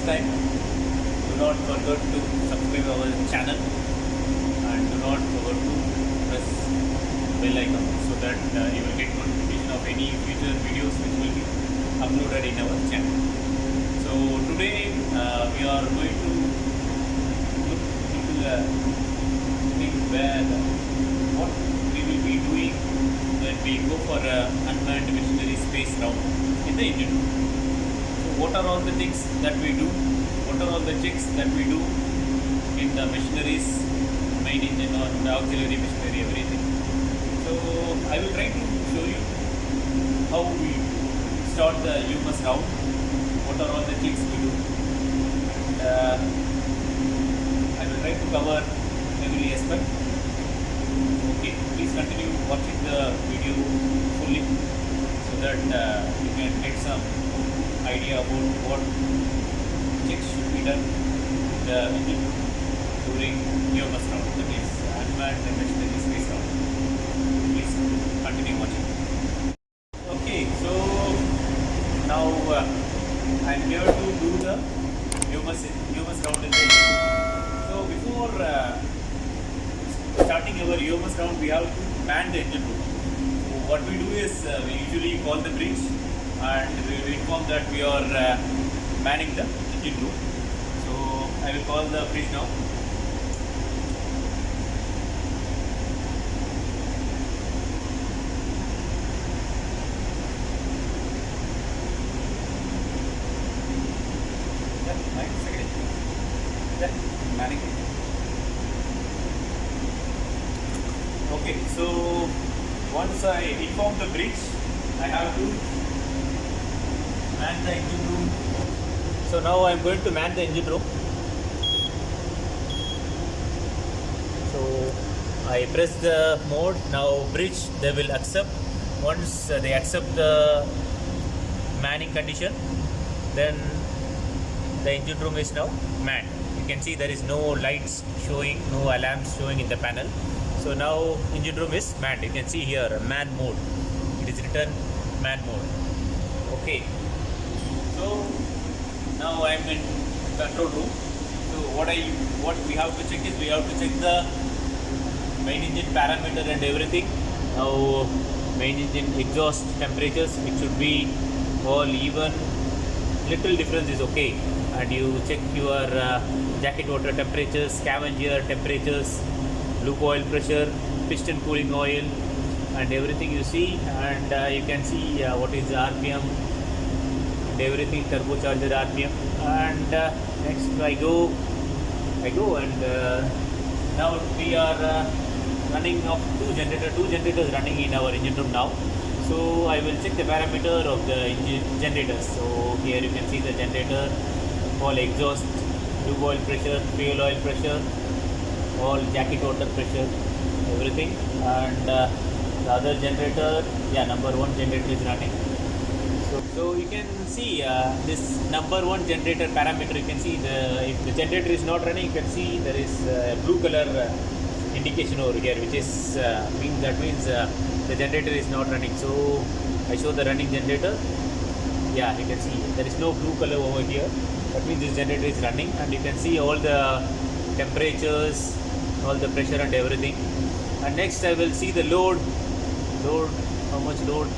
time, do not forget to subscribe our channel and do not forget to press bell icon so that you will get notification of any future videos which will be uploaded in our channel. So today we are going to look into the thing where what we will be doing when we go for unmanned missionary space round in the engine room. So what are all the things that we do? What are all the checks that we do in the missionaries, main engine or the auxiliary missionary, everything. So I will try to show you how we start the UMS round, what are all the checks we do. And I will try to cover every aspect. Okay, please continue watching the video fully so that you can get some idea about what checks should be done in the engine during UMS round, that is unmanned missionary space round. Please continue watching. Okay, so now I am here to do the UMS round in the engine. So before starting our UMS round, we have to man the engine room. So what we do is we usually call the bridge and we will inform that we are manning the engine room. So I will call the bridge now. Manning. Okay, so once I inform the bridge, I have to man the engine room. So now I am going to man the engine room. So I press the mode. Now bridge, they will accept. Once they accept the manning condition, then the engine room is now manned. You can see there is no lights showing, no alarms showing in the panel. So now engine room is manned. You can see here man mode. It is written man mode. Okay. So now I am in control room. So what we have to check is we have to check the main engine parameter and everything. Now main engine exhaust temperatures, it should be all even. Little difference is okay. And you check your jacket water temperatures, scavenger temperatures, loop oil pressure, piston cooling oil, and everything you see. And you can see what is the RPM and everything, turbocharger RPM. And next I go and now we are running of two generators running in our engine room now. So I will check the parameter of the engine generators. So here you can see the generator, all exhaust, lube oil pressure, fuel oil pressure, all jacket water pressure, everything. And the other generator, number 1 generator is running. So you can see this number 1 generator parameter. You can see if the generator is not running, you can see there is a blue color indication over here, which is means the generator is not running. So I show the running generator. Yeah, you can see there is no blue color over here. That means this generator is running, and you can see all the temperatures, all the pressure and everything. And next I will see the load, how much load.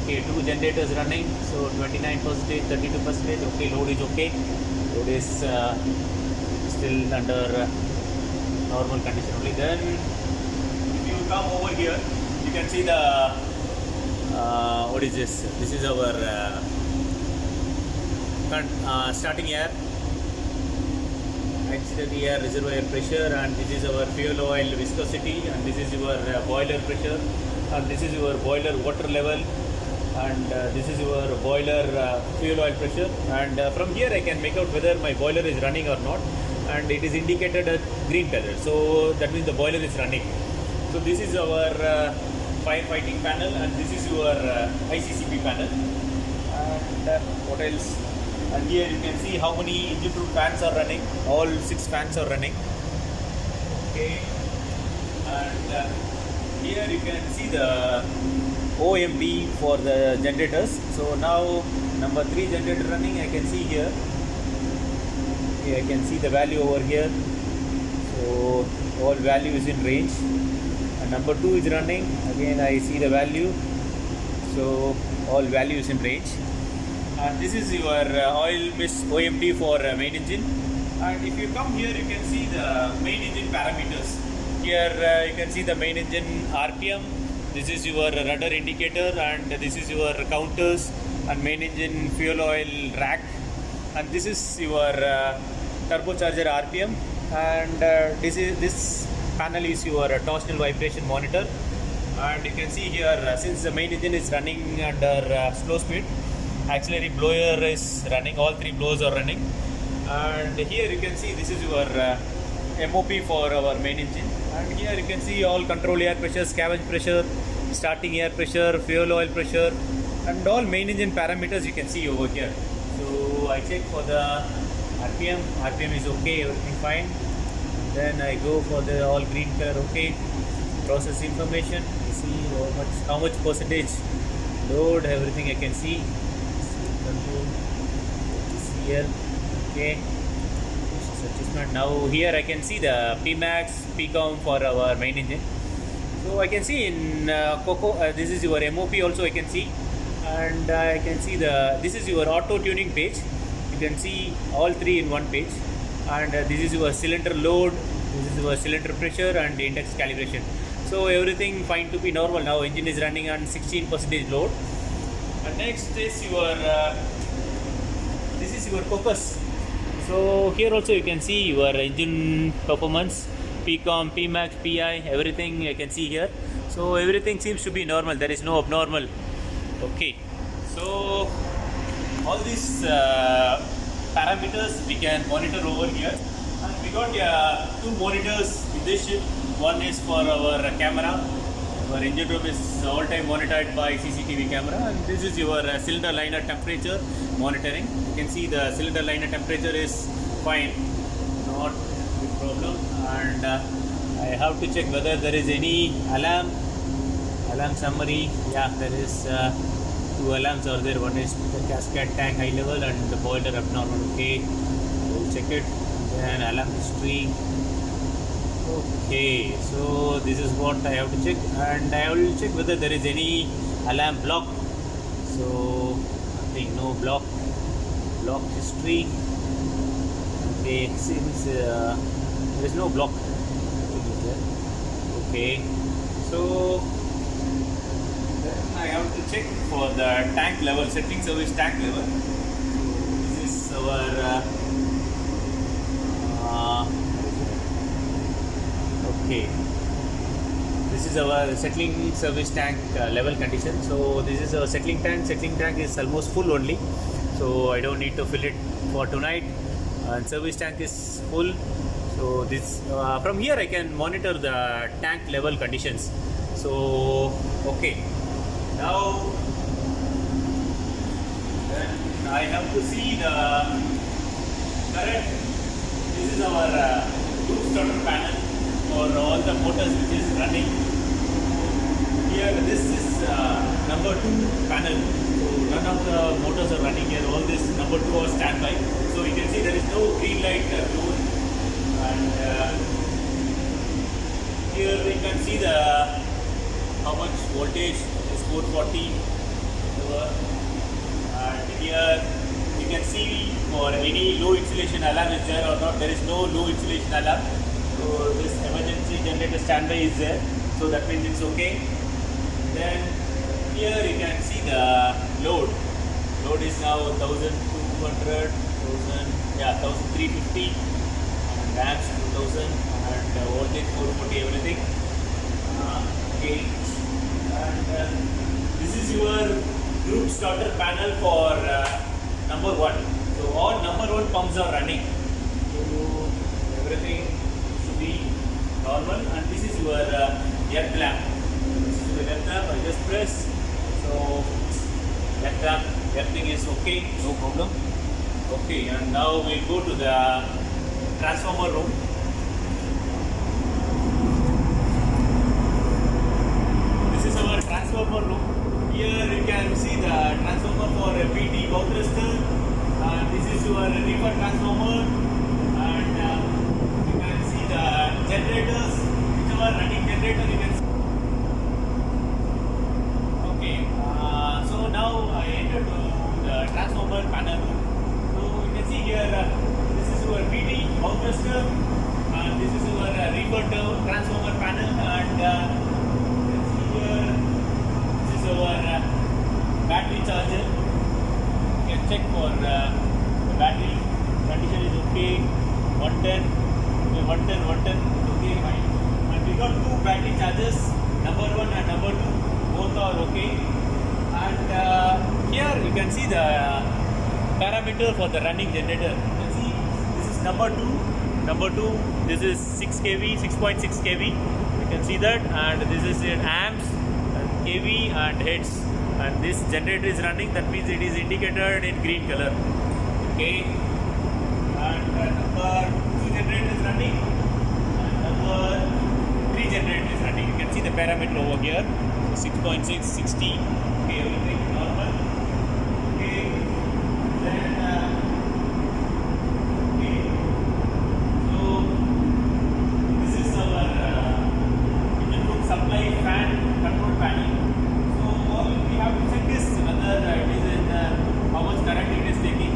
Okay, 2 generators running, so 29%, 32%. Okay, load is okay. Load is still under normal condition only. Then if you come over here, you can see the what is this? This is our starting air, auxiliary air reservoir pressure, and this is our fuel oil viscosity, and this is your boiler pressure, and this is your boiler water level, and this is your boiler fuel oil pressure. And from here I can make out whether my boiler is running or not, and it is indicated as green color, so that means the boiler is running. So this is our firefighting panel, and this is your ICCP panel. And what else? And here you can see how many engine room fans are running. All 6 fans are running. Okay. And here you can see the OMB for the generators. So now number 3 generator running, I can see here. Okay, I can see the value over here. So all value is in range. And number 2 is running. Again, I see the value. So all value is in range. And this is your oil mist OMD for main engine. And if you come here, you can see the main engine parameters. Here you can see the main engine RPM. This is your rudder indicator, and this is your counters and main engine fuel oil rack. And this is your turbocharger RPM. And this panel is your torsional vibration monitor. And you can see here, since the main engine is running under slow speed, auxiliary blower is running, all 3 blowers are running. And here you can see this is your MOP for our main engine. And here you can see all control air pressure, scavenge pressure, starting air pressure, fuel oil pressure, and all main engine parameters you can see over here. So I check for the RPM. RPM is okay, everything fine. Then I go for the all green color, okay. Process information, you see how much percentage load, everything I can see. Control, CL, okay. Adjustment. Now here I can see the Pmax, Pcom for our main engine. So I can see in Coco, this is your MOP also I can see, and I can see this is your auto tuning page. You can see all 3 in one page, and this is your cylinder load, this is your cylinder pressure and index calibration. So everything fine to be normal. Now engine is running on 16% load. And next is your this is your focus. So here also you can see your engine performance, Pcom, Pmax, Pi, everything I can see here. So everything seems to be normal, there is no abnormal. Okay, so all these parameters we can monitor over here. And we got 2 monitors in this ship. One is for our camera. Our engine room is all time monitored by CCTV camera, and this is your cylinder liner temperature monitoring. You can see the cylinder liner temperature is fine, not a big problem. And I have to check whether there is any alarm summary. Yeah, there is 2 alarms are there. One is the cascade tank high level and the boiler abnormal. Okay, we'll check it. Then alarm history. Okay, so this is what I have to check, and I will check whether there is any alarm block. So I think no block history. Okay, since there is no block. Okay, so then I have to check for the tank level, setting service tank level. So this is our okay, this is our settling service tank level condition. So this is our settling tank. Settling tank is almost full only, so I don't need to fill it for tonight. And service tank is full. So this from here I can monitor the tank level conditions. So okay, now then I have to see the current. This is our group starter panel for all the motors which is running. Here this is number 2 panel. So none of the motors are running here. All this number 2 are standby. So you can see there is no green light blown. And here we can see the how much voltage is 440. And here you can see for any low insulation alarm is there or not. There is no low insulation alarm. So this emergency generator standby is there, so that means it's okay. Then here you can see the load. Load is now 1200, 1350, and amps 2000, and voltage 440, everything. Okay, and this is your group starter panel for number 1. So all number 1 pumps are running. So everything be normal, and this is your earth lamp. This is your earth lamp. I just press. So earth lamp, everything is okay, no problem. Okay, and now we'll go to the transformer room. This is our transformer room. Here you can see the transformer for a PT bow thruster. This is your reefer transformer. generators, whichever running generator you can see. Okay, so now I entered to the transformer panel room. So you can see here, this is your VD outbuster, and this is your reverter transformer panel, and you can see here, this is our battery charger. You can check for the battery condition is okay, 110, okay, 110, okay, fine. And we got two battery chargers, number 1 and number 2, both are okay. And here you can see the parameter for the running generator. You can see this is number 2, this is 6 kV, 6.6 kV, you can see that, and this is in amps, and kV and heads. And this generator is running, that means it is indicated in green color. Okay, and number 2 generator is running, and number 3 generator is running. You can see the parameter over here, so 6.6, 60. Okay, everything normal. Okay, then okay, so this is our engine room supply fan control panel. So all we have to check is whether it is in how much current it is taking.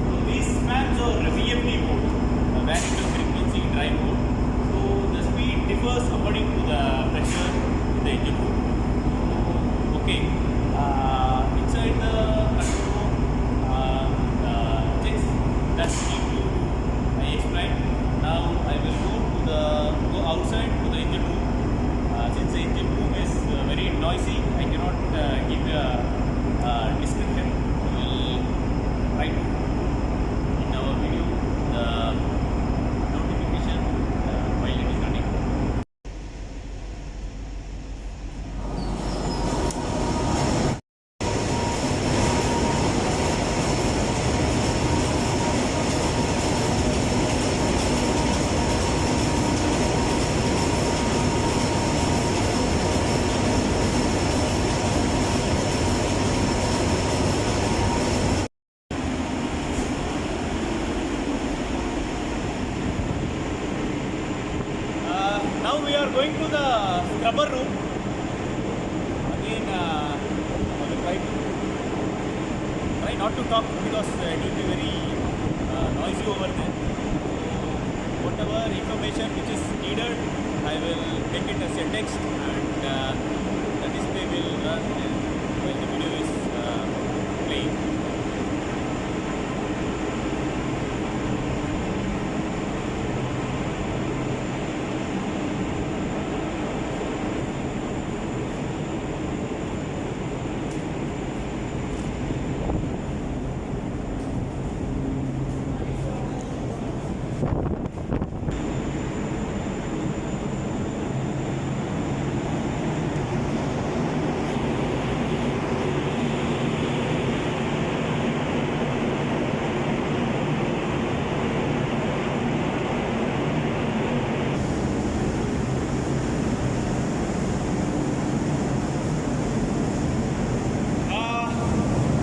So these fans are VFD mode, variable frequency drive mode. So the speed differs according to the pressure in the engine room. So, okay, inside the control room, checks that need to I explained. Now I will go outside to the engine room. Since the engine room is very noisy, I cannot give a description. We will try to in our video the notification while it is running. Now we are going to the scrubber room. Again, I will try not to talk because it will be very noisy over there. So whatever information which is needed, I will take it as a text, and the display will run while the video is playing.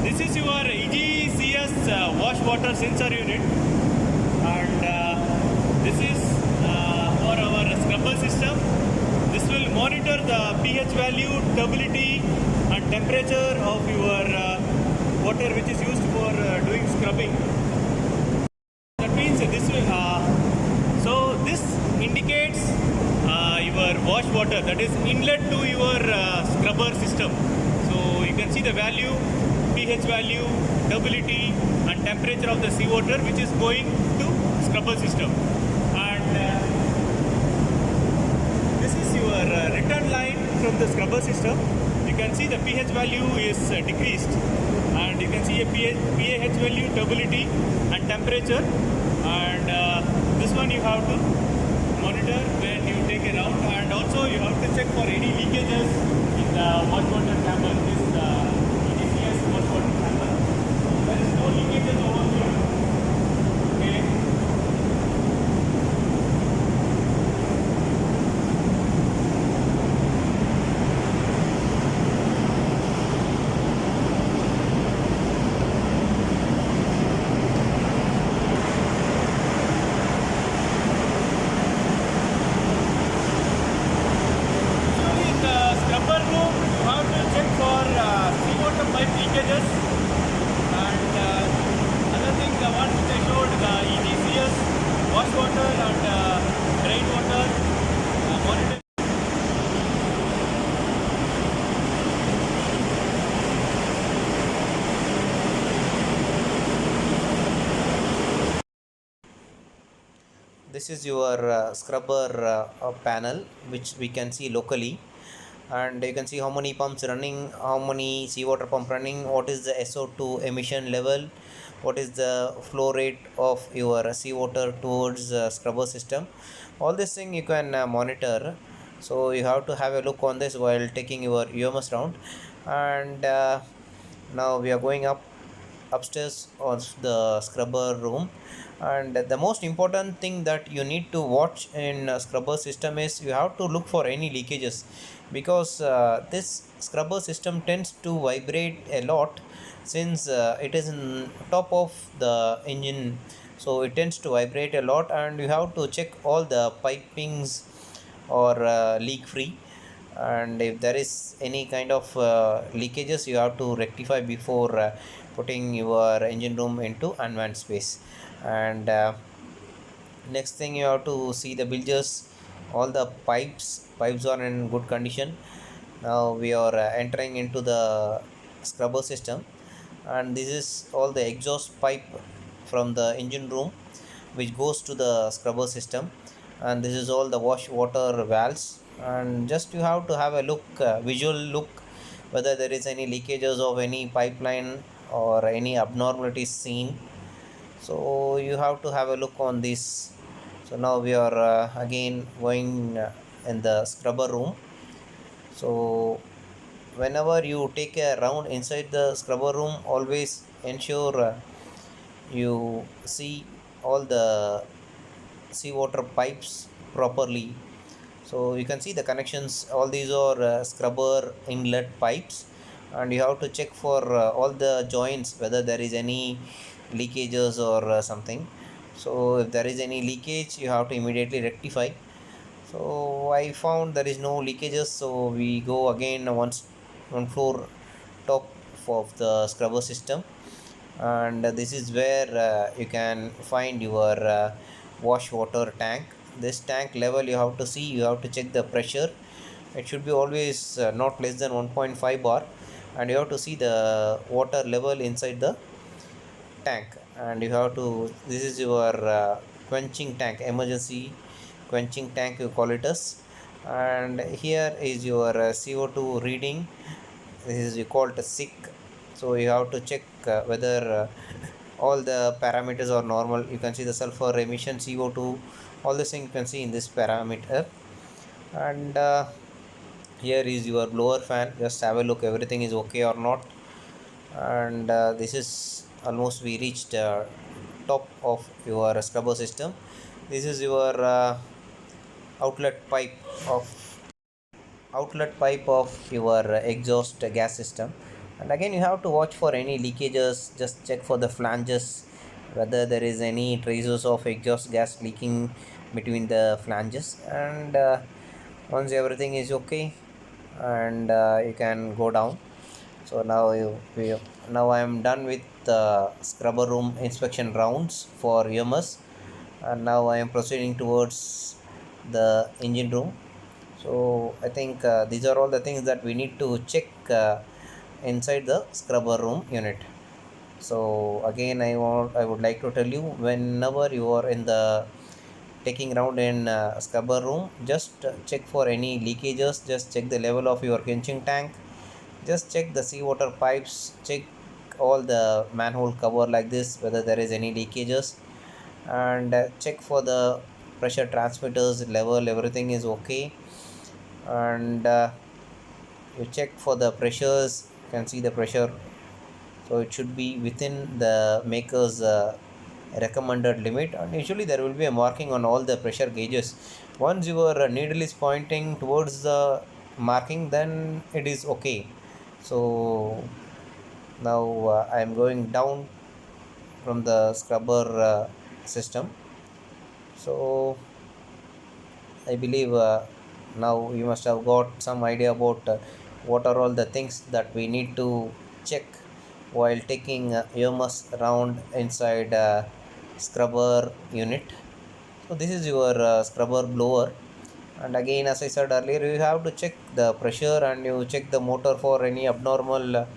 This is your EGCS wash water sensor unit, and this is for our scrubber system. This will monitor the pH value, turbidity and temperature of your water which is used for doing scrubbing. That means this will this indicates your wash water, that is inlet to your scrubber system. So you can see the value, pH value, turbidity and temperature of the seawater which is going to scrubber system. And this is your return line from the scrubber system. You can see the pH value is decreased, and you can see a pH value, turbidity and temperature. And this one you have to monitor when you take it out, and also you have to check for any leakages in the wash water chamber. This EGCS wash water chamber, there is no leakages over here. Okay. This is your scrubber panel, which we can see locally, and you can see how many pumps running, how many seawater pump running, what is the SO2 emission level, what is the flow rate of your seawater towards the scrubber system. All this thing you can monitor. So you have to have a look on this while taking your UMS round. And now we are going upstairs of the scrubber room. And the most important thing that you need to watch in a scrubber system is you have to look for any leakages, because this scrubber system tends to vibrate a lot, since it is in top of the engine, so it tends to vibrate a lot, and you have to check all the pipings or leak free. And if there is any kind of leakages, you have to rectify before putting your engine room into unmanned space. And next thing, you have to see the bilges. All the pipes are in good condition. Now we are entering into the scrubber system, and this is all the exhaust pipe from the engine room which goes to the scrubber system. And this is all the wash water valves. And just you have to have a look, visual look, whether there is any leakages of any pipeline or any abnormalities seen. So you have to have a look on this. So now we are again going in the scrubber room. So whenever you take a round inside the scrubber room, always ensure you see all the seawater pipes properly. So you can see the connections, all these are scrubber inlet pipes, and you have to check for all the joints whether there is any leakages or something. So if there is any leakage, you have to immediately rectify. So I found there is no leakages, so we go again one floor top of the scrubber system. And this is where you can find your wash water tank. This tank level you have to see, you have to check the pressure. It should be always not less than 1.5 bar, and you have to see the water level inside the tank. And you have to, this is your quenching tank, emergency quenching tank you call it as. And here is your CO2 reading. This is you call it a sick. So you have to check whether all the parameters are normal. You can see the sulfur emission, CO2, all this thing you can see in this parameter. And here is your blower fan. Just have a look, everything is okay or not. And this is almost we reached top of your scrubber system. This is your outlet pipe of your exhaust gas system. And again, you have to watch for any leakages. Just check for the flanges, whether there is any traces of exhaust gas leaking between the flanges. And once everything is okay, and you can go down. So now I am done with scrubber room inspection rounds for UMS, and now I am proceeding towards the engine room. So I think these are all the things that we need to check inside the scrubber room unit. So again, I would like to tell you, whenever you are in the taking round in scrubber room, just check for any leakages. Just check the level of your quenching tank. Just check the seawater pipes, check all the manhole cover like this, whether there is any leakages. And check for the pressure transmitters level, everything is okay. And you check for the pressures, you can see the pressure. So it should be within the maker's recommended limit, and usually there will be a marking on all the pressure gauges. Once your needle is pointing towards the marking, then it is okay. So now I am going down from the scrubber system. So I believe now you must have got some idea about what are all the things that we need to check while taking UMS round inside scrubber unit. So this is your scrubber blower. And again, as I said earlier, you have to check the pressure, and you check the motor for any abnormal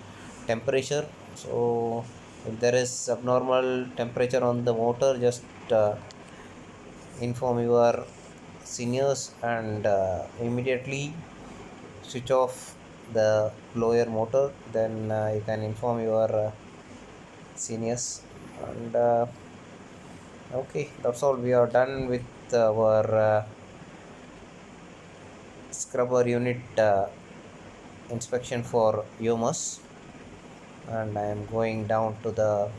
temperature. So if there is abnormal temperature on the motor, just inform your seniors and immediately switch off the blower motor. Then you can inform your seniors. And okay, that's all. We are done with our scrubber unit inspection for UMS, and I am going down to the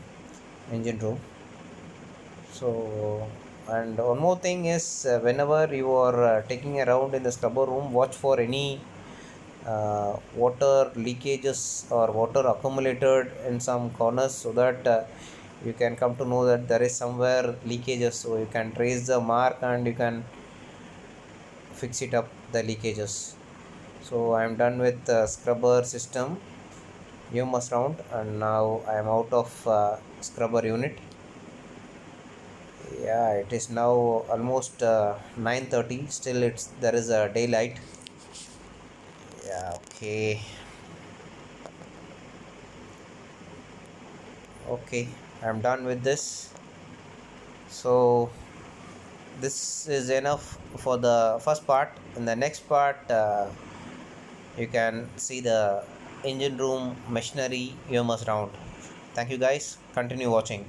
engine room. So, and one more thing is, whenever you are taking a round in the scrubber room, watch for any water leakages or water accumulated in some corners, so that you can come to know that there is somewhere leakages, so you can trace the mark and you can fix it up, the leakages. So I am done with the scrubber system UMS round, and now I am out of scrubber unit. Yeah, it is now almost 9:30. Still, there is a daylight. Yeah, okay. Okay, I'm done with this. So this is enough for the first part. In the next part, you can see the engine room machinery UMS round. Thank you guys. Continue watching.